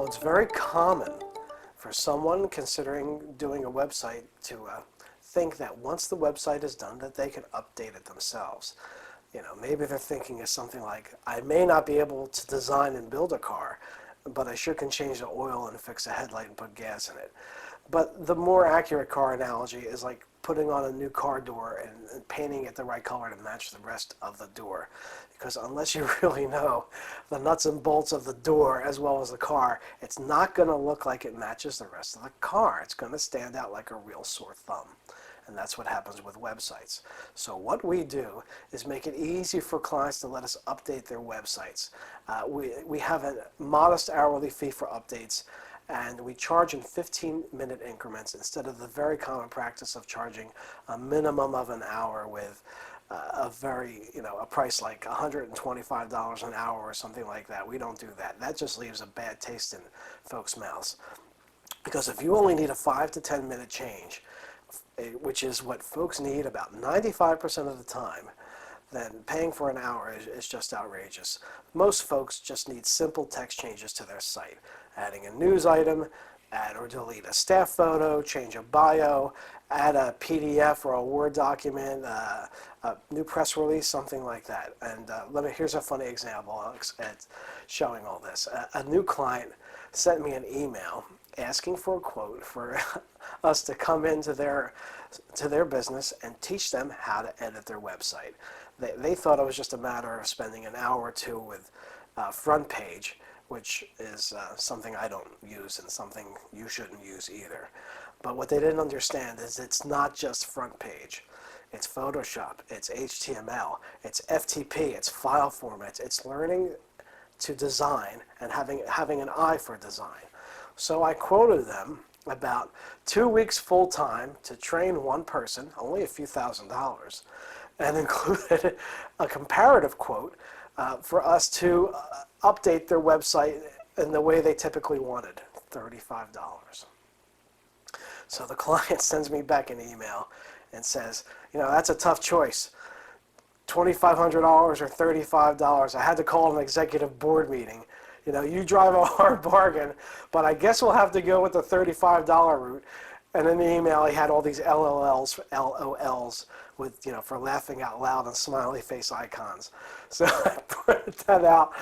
it's very common for someone considering doing a website to think that once the website is done that they can update it themselves. Maybe they're thinking of something like, I may not be able to design and build a car, but I sure can change the oil and fix a headlight and put gas in it. But the more accurate car analogy is like putting on a new car door and painting it the right color to match the rest of the door. Because unless you really know the nuts and bolts of the door as well as the car, it's not going to look like it matches the rest of the car. It's going to stand out like a real sore thumb. And that's what happens with websites. So what we do is make it easy for clients to let us update their websites. We have a modest hourly fee for updates, and we charge in 15-minute increments instead of the very common practice of charging a minimum of an hour with a price like $125 an hour or something like that. We don't do that. That just leaves a bad taste in folks' mouths. Because if you only need a 5 to 10 minute change, which is what folks need about 95% of the time, then paying for an hour is just outrageous. Most folks just need simple text changes to their site. Adding a news item, add or delete a staff photo, change a bio, add a PDF or a Word document, a new press release, something like that. And here's a funny example at showing all this. A new client sent me an email asking for a quote for us to come into their business and teach them how to edit their website. They thought it was just a matter of spending an hour or two with front page, which is something I don't use and something you shouldn't use either. But what they didn't understand is it's not just front page. It's Photoshop, it's HTML, it's FTP, it's file formats, it's learning to design and having an eye for design. So I quoted them about 2 weeks full-time to train one person, only a few $1,000s, and included a comparative quote for us to update their website in the way they typically wanted, $35. So the client sends me back an email and says, that's a tough choice, $2,500 or $35. I had to call an executive board meeting. You drive a hard bargain, but I guess we'll have to go with the $35 route. And in the email, he had all these LOLs with, for laughing out loud and smiley face icons. So I printed that out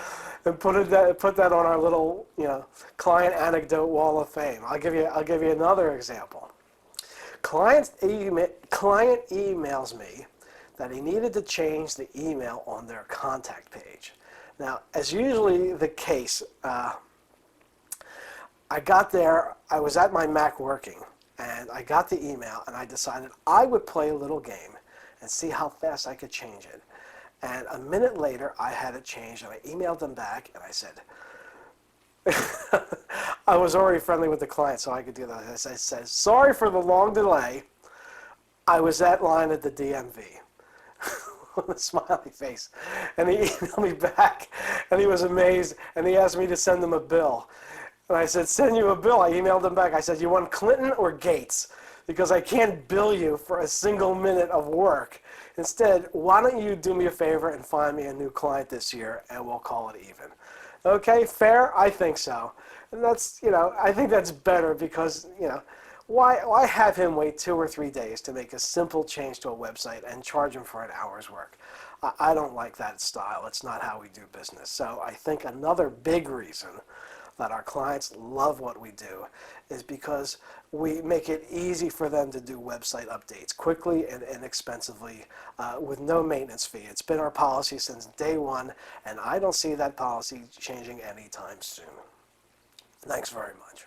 and put that on our little, client anecdote wall of fame. I'll give you another example. Client emails me that he needed to change the email on their contact page. Now, as usually the case, I got there, I was at my Mac working, and I got the email, and I decided I would play a little game and see how fast I could change it. And a minute later, I had it changed, and I emailed them back, and I said, I was already friendly with the client, so I could do that. I said, sorry for the long delay. I was at line at the DMV. With a smiley face. And he emailed me back, and he was amazed, and he asked me to send him a bill. And I said, send you a bill. I emailed him back. I said, you want Clinton or Gates? Because I can't bill you for a single minute of work. Instead, why don't you do me a favor and find me a new client this year, and we'll call it even. Okay, fair? I think so. And that's, I think that's better because, why have him wait 2 or 3 days to make a simple change to a website and charge him for an hour's work? I don't like that style. It's not how we do business. So I think another big reason that our clients love what we do is because we make it easy for them to do website updates quickly and inexpensively with no maintenance fee. It's been our policy since day one, and I don't see that policy changing anytime soon. Thanks very much.